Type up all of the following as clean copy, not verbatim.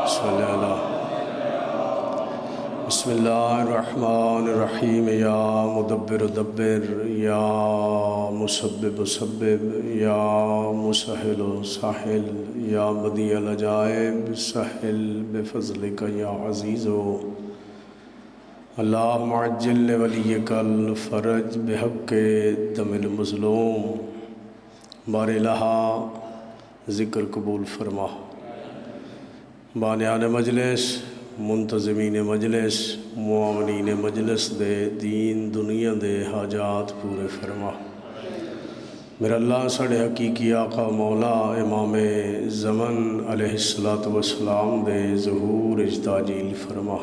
صلی اللہ بسم اللہ الرحمن الرحیم یا مدبر دبر یا مسبب سبب یا مسہل ساحل یا بدیع العجائب سہل بفضلک یا عزیز اللہم عجل لولیک الفرج بحق دم المظلوم بار الہا ذکر قبول فرما بانیان مجلس منتظمین مجلس معاونین مجلس دے دین دنیا دے حاجات پورے فرما میرا اللہ ساڑھے حقیقی آقا مولا امام زمن علیہ السلام دے ظہور اجتاجیل فرما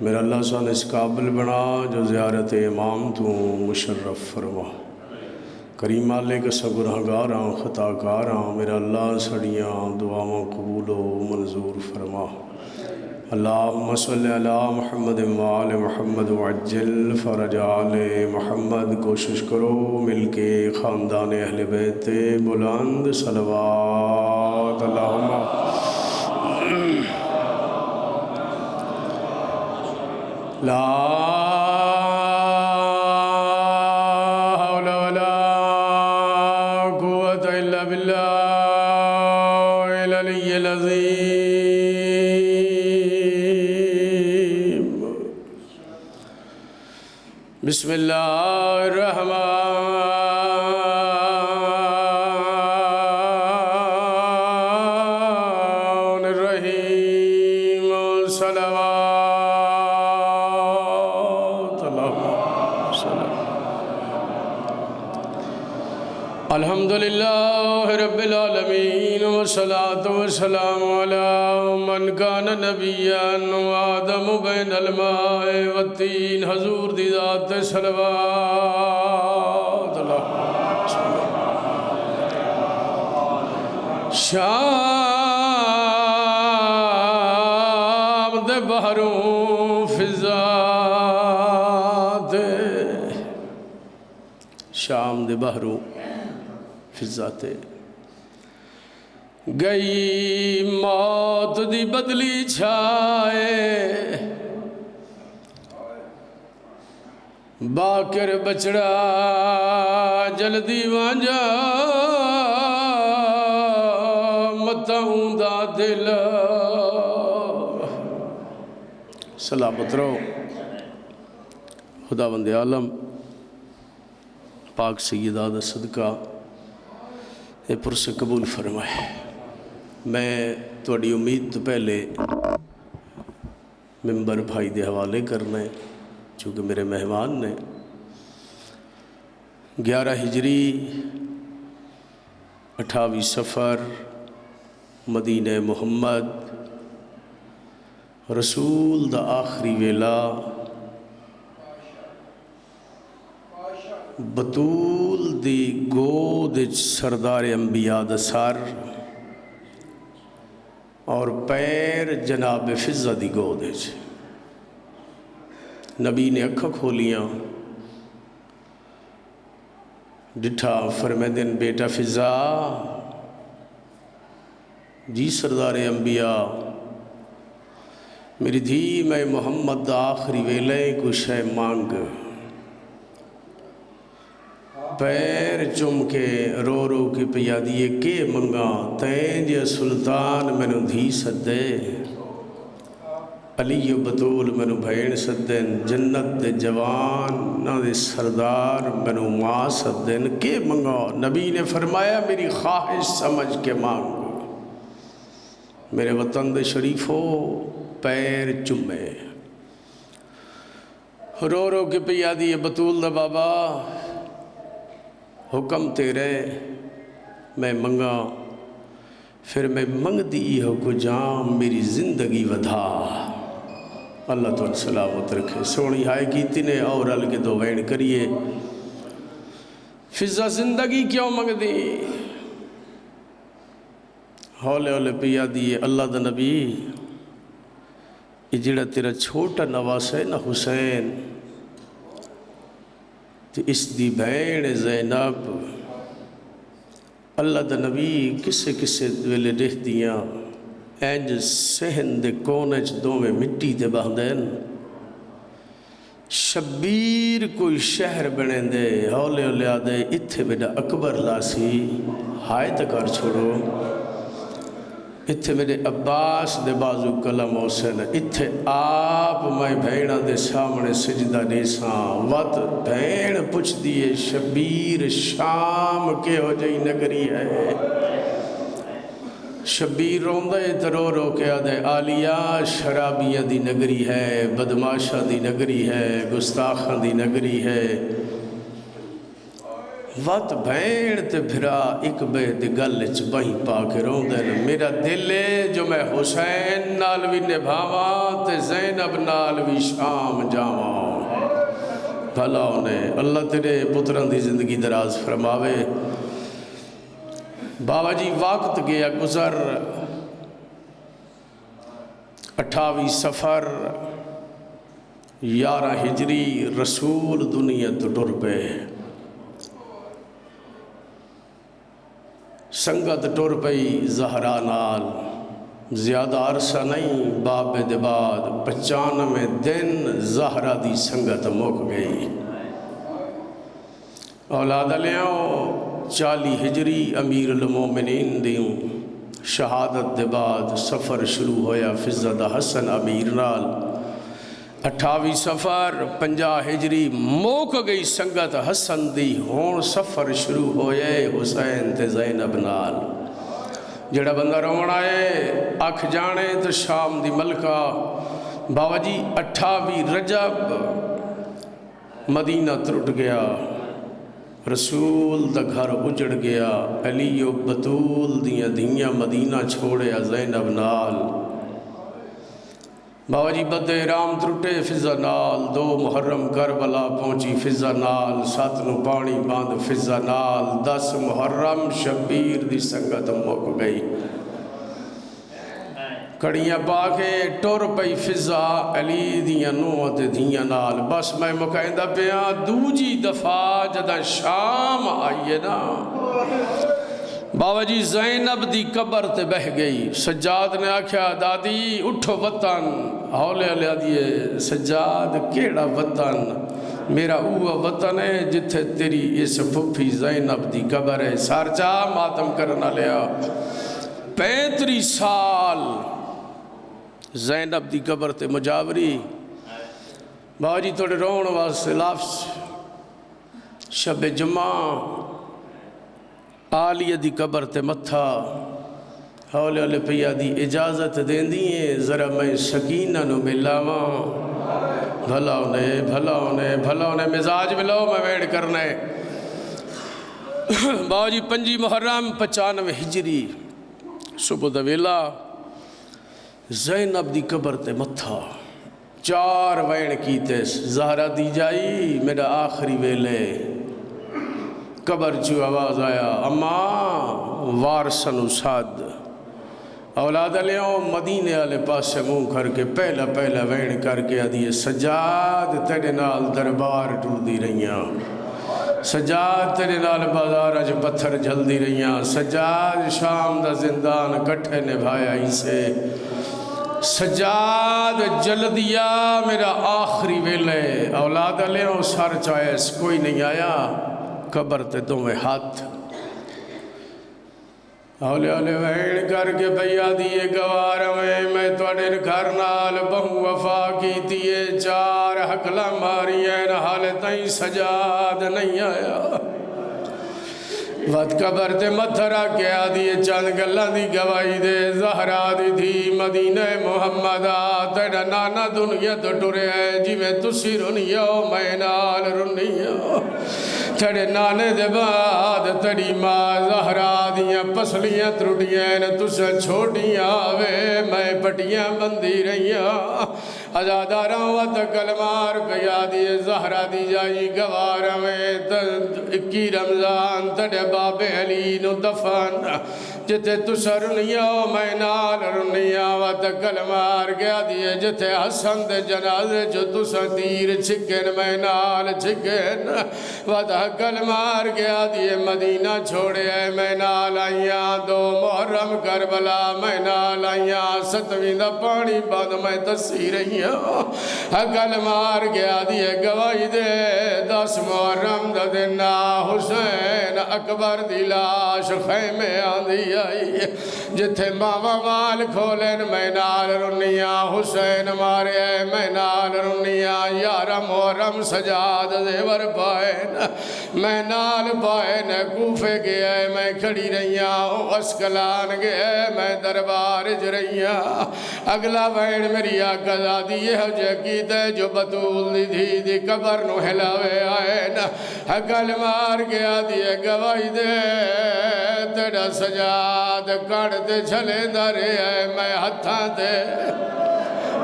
میرا اللہ سان اس قابل بنا جو زیارت امام تو مشرف فرما کریم مالک گنہگاراں خطاکاراں میرا اللہ سڑیاں دعاواں قبول و منظور فرما اللہم صلی علی محمد وآل محمد وعجل فرج آل محمد کوشش کرو مل کے خاندان اہل بیت بلند صلوات اللہم لا حول ولا قوة إلا بالله العلي العظيم بسم الله الرحمن الرحيم صلوات اللهم صل الحمدللہ رب العالمین والصلاة والسلام علی من کان نبیا وآدم بین الماء والتین حضور دی ذات صلوات اللہم صل شام دے بحروں فضات شام دے بحروں فضات گئی موت دی بدلی چھائے باکر بچڑا جلدی وانجا متاؤں دا دل سلامت رہو خداوند عالم پاک سیدہ دا صدقہ اے پرس قبول فرمائے میں توڑی امید تو پہلے ممبر بھائی دے حوالے کرنے چونکہ میرے مہمان نے 11 ہجری 28 سفر مدینہ محمد رسول دا آخری ویلا بطول دی گود سردار انبیاء دا سر اور پیر جناب فضہ دی گود نبی نے اکھا کھولیاں ڈٹھا فرمیدن بیٹا فضہ جی سردار انبیاء میری دھی میں محمد دا آخری ویلے کچھ ہے مانگ پیر چم کے رو رو کے پیادیے کے منگا تین جے سلطان مینو دھی سدے علی و بطول مینو بھین سدن جنت دے جوان نہ دے سردار مینو ماں سدن کے منگا نبی نے فرمایا میری خواہش سمجھ کے مانگ میرے وطن دے شریفوں پیر چمے رو رو کے پیادیے بطول دا بابا حکم تیرے میں منگا پھر میں منگ دی ہو کو جام میری زندگی ودھا اللہ تو سلامت رکھے سونی ہائے کی تینے اور ال کے دو وین کریے فضہ زندگی کیوں منگ دی ہولے ہولے پیا دیے اللہ دا نبی یہ جڑا تیرا چھوٹا نواس ہے نا حسین اس دی بھین زینب اللہ دا نبی کسے کسے ویلے رہ دیاں انج سہن دے کونے چ دوویں مٹی تے بہندین شبیر کوئی شہر بنے دے ہولے ہولے آدھے اتھے بیٹا اکبر لاسی ہائے تکار چھوڑو اتھے میرے عباس دے بازو کلم حسین اتھے آپ میں بھیڑا دے سامنے سجدہ نیساں وقت بھیڑ پوچھ دیئے شبیر شام کے ہو جائی نگری ہے شبیر روندے ترو رو کے آدھے آلیا شرابیاں دی نگری ہے بدماشاں دی نگری ہے گستاخاں دی نگری ہے وقت بھیڑ تے بھرا ایک بے دی گلچ بہی پا کے روندے میرا دل ہے جو میں حسین نالوی نبھاواں تے زینب نالوی شام جاواں بھلا انہیں اللہ تیرے پتران دی زندگی دراز فرماوے بابا جی وقت گیا گزر 28 سفر 11 ہجری رسول دنیا تو ٹر پے سنگت ٹر پئی زہرا نال زیادہ عرصہ نہیں بابے دے بعد 95 دن زہرا دی سنگت مک گئی اولاد لیاؤ 40 ہجری امیر المومنین دیوں شہادت دے بعد سفر شروع ہویا فضدہ حسن امیر نال 28 سفر 50 ہجری موک گئی سنگت حسن دی ہون سفر شروع ہوئے حسین تے زینب نال جڑا بندہ رومن آئے اکھ جانے تو شام دی ملکہ بابا جی 28 رجب مدینہ ترٹ گیا رسول دا گھر اجڑ گیا علی و بطول دیاں مدینہ چھوڑے زینب نال بابا جی بد رام ترٹے فضا نال 2 محرم کربلا پہنچی فضا نال 7 نو پانی باندھ فضا نال 10 محرم شبیر دی سنگت مک گئی کڑیاں پاکے ٹور پئی فضا علی دیاں نوت دیاں نال بس میں مکائندہ پیا دوجی دفعہ جدہ شام آئیے نا بابا جی زینب دی قبر تے بہ گئی سجاد نے آکھیا دادی اٹھو وطن ہولے ہولے دیئے سجاد کیڑا وطن میرا اوہ وطن ہے جتھے تیری اس پھپھی زینب دی قبر ہے سارجا ماتم کرنا لیا 35 سال زینب دی قبر تے مجاوری بابا جی توڑے رون واسے لفظ شب جمعہ آلیہ دی قبر تے متھا ہولے ہولے پیا دی اجازت دین دیئے ذرا میں سکینہ نو ملاواں بھلا انہیں مزاج ملو میں ویڑ کرنے بابا جی 5 محرم 95 ہجری صبح دویلا زینب دی قبر تے متھا 4 وین کیتے زہرہ دی جائی میرا آخری ویلے قبر جو آواز آیا اماں وارسن اساد اولاد لیاؤں مدینے والے پاسے منہ کر کے پہلا وین کر کے آدھیے سجاد تیرے نال دربار ٹر دی رہیاں سجاد تیرے نال بازار اج پتھر جھل دی رہیاں سجاد شام دا زندان کٹھے نبھایا ہی سے سجاد جلدیا میرا آخری ویلے اولاد لیاؤں سر چاہیس کوئی نہیں آیا قبر تے تمہیں ہاتھ ہولے ہولے وین کر کے بھیا دیئے گوار میں توڑے گھر نال بہو وفا کی دیئے 4 حقلہ ماری این حال تائیں سجاد نہیں آیا وقت قبر تے متھرہ کیا دیئے چند گلہ دی گواہی دے زہرہ دی تھی مدینہ محمدہ تیڑا نانا دنیا تو ٹرے ہے جی میں تسی رنیاؤ میں نال رنیاؤ تیڑے نانے دے بعد تیڑی ماں زہرہ دیاں پسلیاں ترٹیاں تسے چھوٹیاں آوے میں پٹیاں بندی رہیاں ازاداراں وقت کلمار پیا دیئے زہرہ دی جائی گوار میں 21 رمضان تیڑے باب علی نو دفن جتے تسا رنیا میں نال رنیا وات گل مار گیا دیے جتے حسن دے جنازے جو تسا تیر چھکن میں نال چھکن وات گل مار گیا دیے مدینہ چھوڑے میں نال آئیاں دو محرم کربلا میں نال آئیاں ستویں دا پانی بعد میں تسی رہیاں گل مار گیا دیے گواہی دے 10 محرم دا دنہ حسین اکبر دی لاش خیمے آندھی آئی جتھے ماما مال کھولن میں نال رنیاں حسین مارے میں نال رنیاں 11 محرم سجاد زیور پائن میں نال پائن کوفے گئے میں کھڑی رہیاں اسکلان گئے میں دربار رہیاں اگلا بین میری آقا زادی یہ جے کیتے جو بطول دی دی قبر نو ہلاوے آئین گل مار گیا دیے گواہی دے تیرا سجاد کڑتے چھلے درے میں ہتھاں دے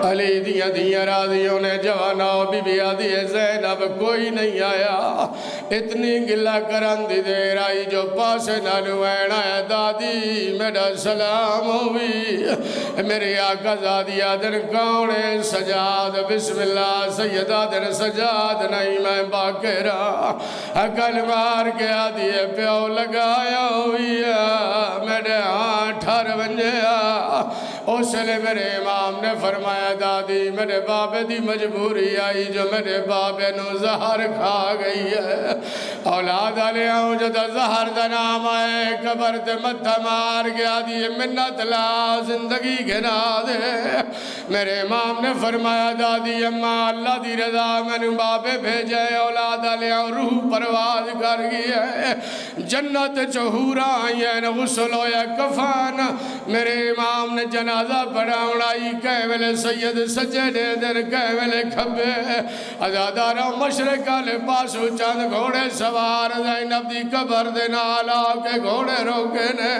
علی دیاں دیاں راضیوں نے جواناؤ بی بی آدھی زینب کوئی نہیں آیا اتنی گلہ کرن دی دیر آئی جو پاسے نالوین آیا دادی میرا سلام ہوئی میرے آقا زادی آدن کونے سجاد بسم اللہ سید آدن سجاد نہیں میں باکرہ اکل مار کے آدھی پیو لگایا ہوئی میرے ہاں ٹھار بنجیا اس لئے میرے امام نے فرمایا دادی میرے بابے دی مجبوری آئی جو میرے بابے نو زہر کھا گئی ہے اولاد علیہ ہوں جو دا زہر دا نام آئے قبر تے متہ مار گیا دی منت لا زندگی گھنا دے میرے امام نے فرمایا دادی اماں اللہ دی رضا میں نو بابے بھیجے اولاد علیہ ہوں روح پرواز کر گئی ہے جنت چہورا آئین غسل ہویا کفان میرے امام نے جنازہ پڑھا اڑائی کہے ویلے سید سجدے در کہے ویلے کھبے ازادارہ مشرقہ لے پاسو چاند گھوڑے سوار زینب دی قبر دے نالا کے گھوڑے روکے نے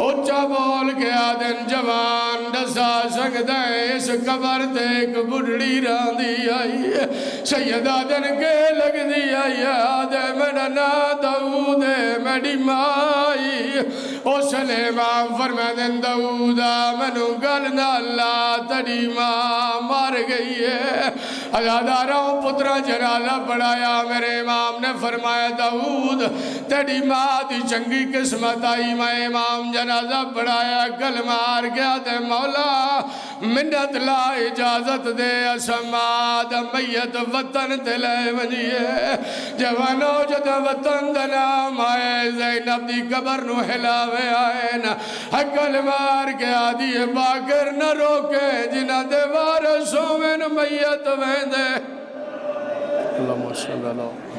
اچھا بول کے آدن جوان دسا سنگ دے اس قبر دے ایک بڑھڑی راندی آئی سید آدن کے لگ دی آئی آدھے میرا نا دعود میری مائی اس لے امام فرمائدن دعودا منو گلنا اللہ تڑی ماں مار گئی ہے ازاداروں پترہ جلالہ پڑھایا میرے امام نے فرمایا دعود تڑی ماں دی چنگی قسمت آئی میں امام جنازہ پڑھایا کل مار گیا دے مولا منت لا اجازت دے اسماد میت وطن دلے ونیے جوانو جد وطن دنام آئے زینب دی قبر نو ہلاوے آئین حقل مار گیا دی باکر نہ روکے جنہ دے وارسوں میں میت ویندے اللہ ماشاء اللہ